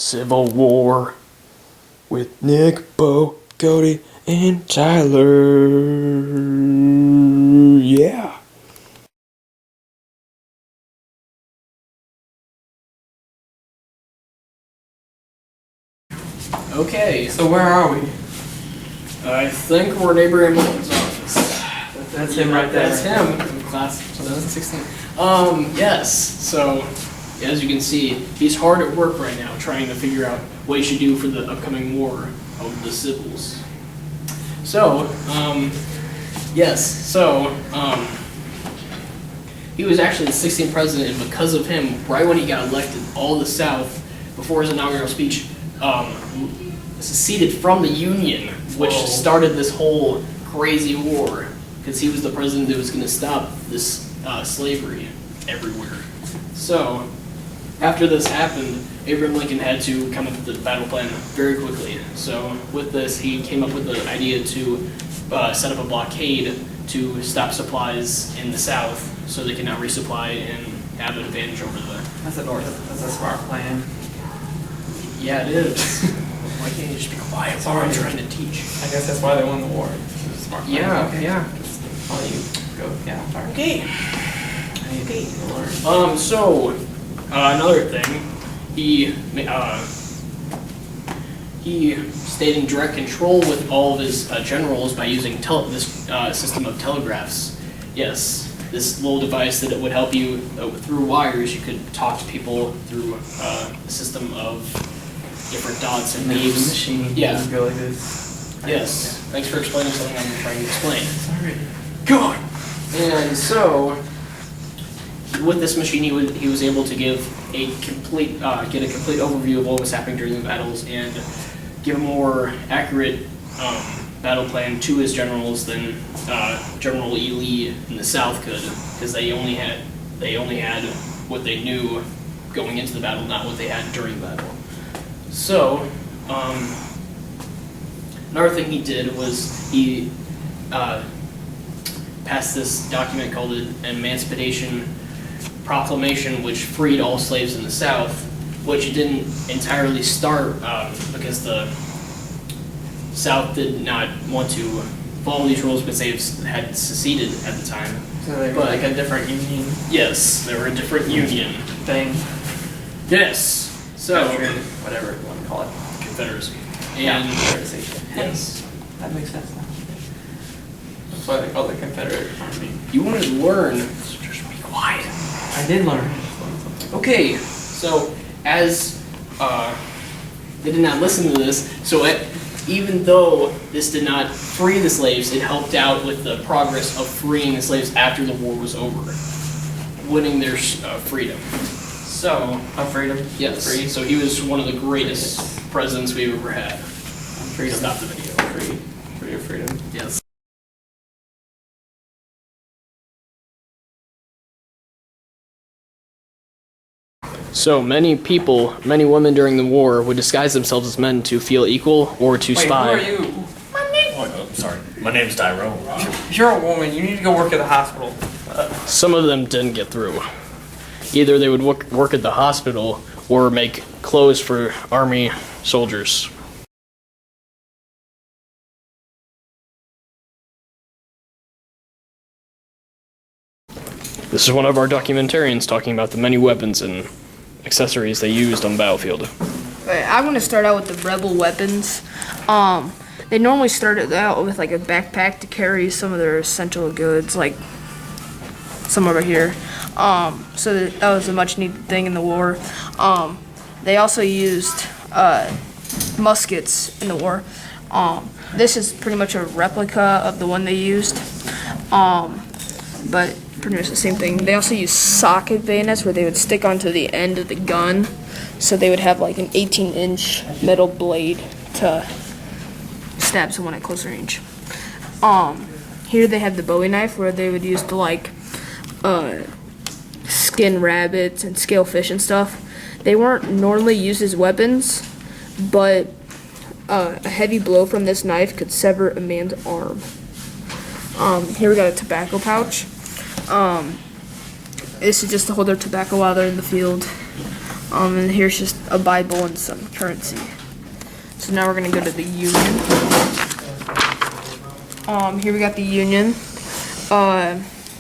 Civil War with Nick, Bo, Cody, and Tyler. Yeah. Okay, So where are we? I think we're neighboring Milton's office. That's him right there. That's him in class of 2016. Yes, so as you can see, he's hard at work right now trying to figure out what he should do for the upcoming war of the civils. So, he was actually the 16th president, and because of him, right when he got elected, all the South, before his inaugural speech, seceded from the Union, which started this whole crazy war, because he was the president that was going to stop this slavery everywhere. So, after this happened, Abraham Lincoln had to come up with the battle plan very quickly. So, with this, he came up with the idea to set up a blockade to stop supplies in the South, so they can now resupply and have an advantage over the That's a smart plan. Yeah, it is. Why can't you just be quiet while I'm trying to teach? I guess that's why they won the war. It was a smart plan. Yeah, Okay. yeah. I'll let you go. Yeah, sorry. Okay. Okay. Another thing, he stayed in direct control with all of his generals by using this system of telegraphs. Yes, this little device that it would help you through wires. You could talk to people through a system of different dots and And the beeps. machine Yeah. would go like this. Yes. Thanks for explaining something I'm trying to explain. Sorry. God. And so, with this machine, he was able to give a complete get a complete overview of what was happening during the battles and give a more accurate battle plan to his generals than General E. Lee in the South could, because they only had what they knew going into the battle, not what they had during the battle. So, another thing he did was he passed this document called an Emancipation Proclamation, which freed all slaves in the South, which didn't entirely start because the South did not want to follow these rules because they had seceded at the time. So they were But- like a different union Yes, they were a different union. thing. Yes. So, Whatever you want to call it. Confederacy. Yeah, And Confederacy. yes. That makes sense now. That's why they call it the Confederate Army. You wanted to learn, so just be quiet. I did learn. Okay, so as they did not listen to this, so even though this did not free the slaves, it helped out with the progress of freeing the slaves after the war was over, winning their freedom. So, Freedom. yes, Free. so he was one of the greatest presidents we've ever had. Freedom. Stop the video. Free. Free of freedom. Yes. So many women during the war would disguise themselves as men to feel equal or to Wait, spy. who are you? Oh, sorry. My name's Tyrone. You're a woman. You need to go work at the hospital. Some of them didn't get through. Either they would work at the hospital or make clothes for army soldiers. This is one of our documentarians talking about the many weapons and accessories they used on the battlefield. Alright, I'm gonna start out with the rebel weapons. They normally started out with like a backpack to carry some of their essential goods, like some over here. So that was a much needed thing in the war. They also used muskets in the war. This is pretty much a replica of the one they used, but pretty much the same thing. They also used socket bayonets where they would stick onto the end of the gun, so they would have like an 18-inch metal blade to stab someone at close range. Here they have the Bowie knife where they would use to like skin rabbits and scale fish and stuff. They weren't normally used as weapons, but a heavy blow from this knife could sever a man's arm. Here we got a tobacco pouch. This is just to hold their tobacco while they're in the field. And here's just a Bible and some currency. So now we're gonna go to the Union. Here we got the Union.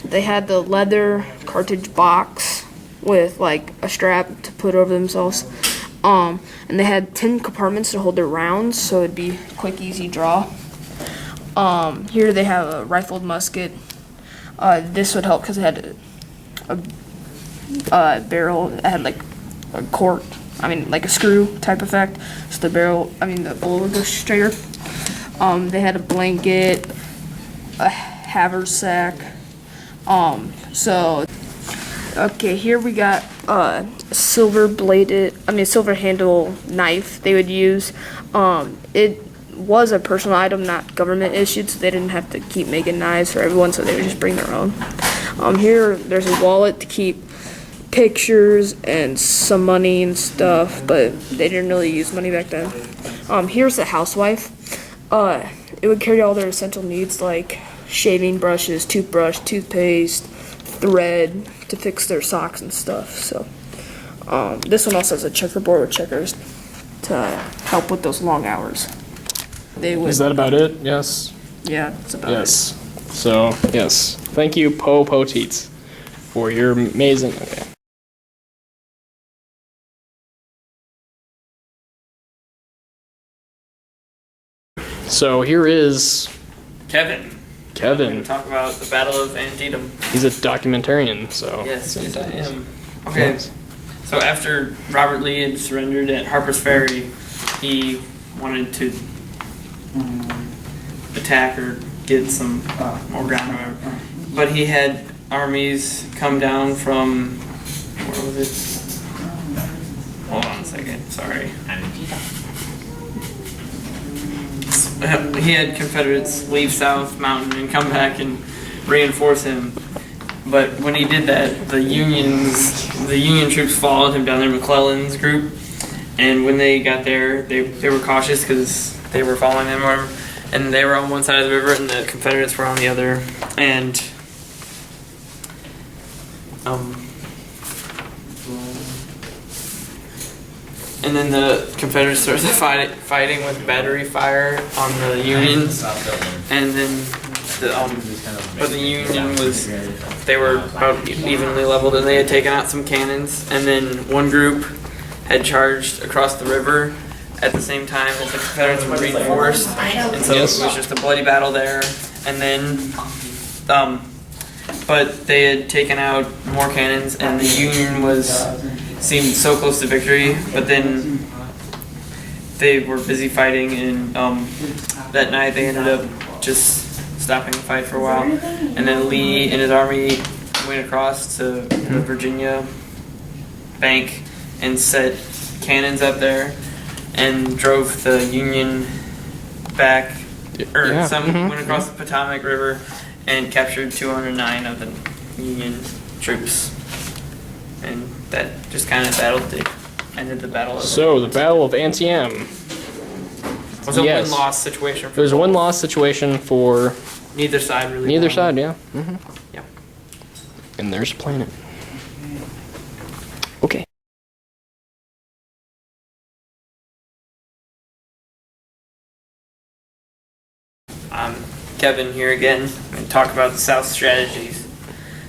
They had the leather cartridge box with like a strap to put over themselves. And they had 10 compartments to hold their rounds, so it'd be quick, easy draw. Here they have a rifled musket. This would help because it had a barrel that had like a cork, like a screw type effect. So the bullet would go straighter. They had a blanket, a haversack. Okay, here we got a silver handle knife they would use. It was a personal item, not government issued, so they didn't have to keep making knives for everyone, so they would just bring their own. Here, there's a wallet to keep pictures and some money and stuff, but they didn't really use money back then. Here's the housewife. It would carry all their essential needs like shaving brushes, toothbrush, toothpaste, thread to fix their socks and stuff. So this one also has a checkerboard with checkers to help with those long hours. Is that about it? Yes. Yeah, that's about Yes. So, yes. Thank you, Po Teets, for your amazing. Okay. So here is Kevin. We're Kevin. going to talk about the Battle of Antietam. He's a documentarian, so. Yes, I am. Okay. So after Robert Lee had surrendered at Harper's Ferry, he wanted to attack or get some more ground or whatever. But he had armies come down from, where was it? Hold on a second, sorry. He had Confederates leave South Mountain and come back and reinforce him. But when he did that, the Union troops followed him down there, McClellan's group. And when they got there, they were cautious because they were following them, and they were on one side of the river, and the Confederates were on the other. And then the Confederates started fighting with battery fire on the Unions, and then but the Union they were about evenly leveled, and they had taken out some cannons, and then one group had charged across the river at the same time as the Confederates were reinforced, and so it was just a bloody battle there. And then, but they had taken out more cannons, and the Union seemed so close to victory. But then they were busy fighting, and that night they ended up just stopping the fight for a while. And then Lee and his army went across to the Virginia bank and set cannons up there and drove the Union back, went across the Potomac River and captured 209 of the Union troops. And that just kind of ended the battle. So, the Battle of Antietam. It was a win-loss situation. It was a win-loss situation for neither side, really. Neither side, yeah. Mm-hmm. Yeah. And there's a planet. Okay. Kevin here again, and talk about the South strategies.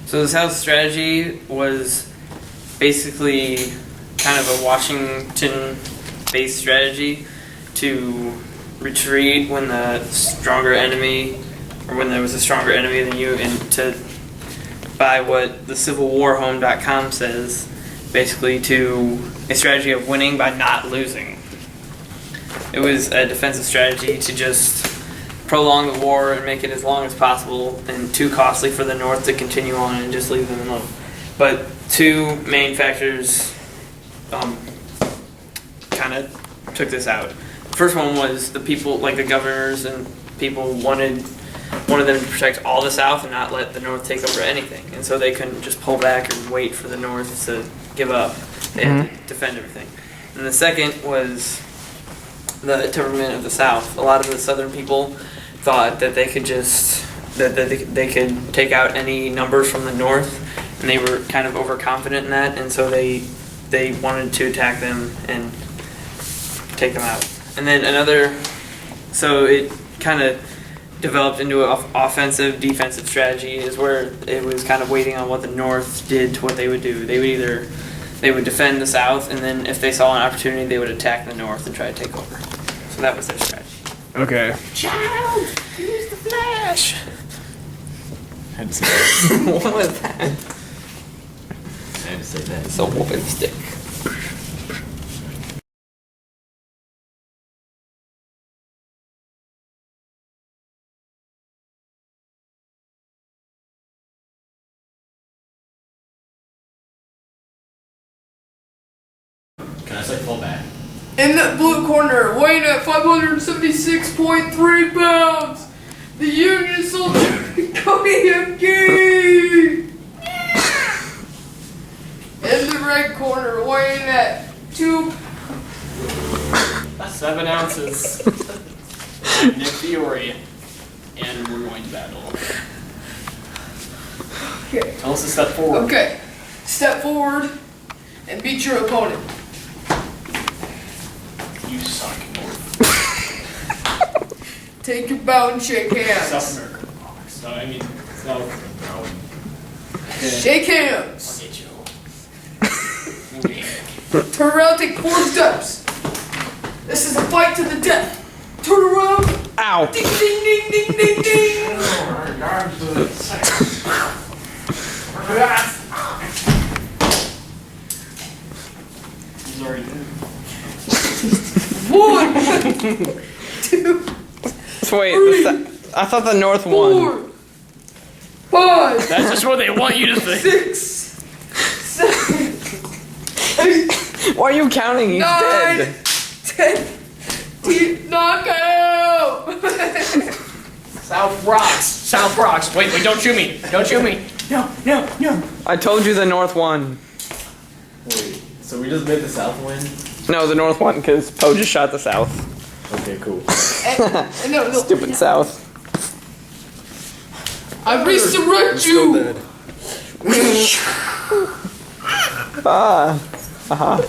So the South strategy was basically kind of a Washington-based strategy to retreat when there was a stronger enemy than you, and to, by what the CivilWarHome.com says, basically to a strategy of winning by not losing. It was a defensive strategy to just prolong the war and make it as long as possible, and too costly for the North to continue on and just leave them alone. But two main factors kind of took this out. The first one was the people, like the governors and people, wanted them to protect all the South and not let the North take over anything. And so they couldn't just pull back and wait for the North to give up. They had to defend everything. And the second was the temperament of the South. A lot of the Southern people thought that they could they could take out any numbers from the North, and they were kind of overconfident in that, and so they they wanted to attack them and take them out. And then another, so it kind of developed into an offensive defensive strategy, is where it was kind of waiting on what the North did to what they would do. They would defend the South, and then if they saw an opportunity, they would attack the North and try to take over. So that was their strategy. Okay. Child, use the flash. I had to say that. What was that? I had to say that. It's a whooping stick. Can I say fall back? In the blue corner, weighing at 576.3 pounds, the Union soldier Cody McGee. In the red corner, weighing at 7 ounces. Nick Fiore. And we're going to battle. Okay. Tell us to step forward. Okay, step forward and beat your opponent. You suck. Take your bow and shake hands. South America. So, I mean, South. Okay. Shake hands. I'll get you. Okay. Turn around, take 4 steps. This is a fight to the death. Turn around. Ow. Ding, ding, ding, ding, ding, ding. He's already moved. 1, 2, So wait, I thought the North won. 4, 5, That's just what they want you to think. 6, 7, 8, Why are you counting? He's 9, dead. 10. Knockout. South rocks. South rocks. Wait, don't shoot me. Don't shoot me. No. I told you the North won. Wait, so we just made the South win? No, the North won because Poe just shot the South. Okay, cool. No. Stupid South. I resurrect you. Ah. Uh-huh.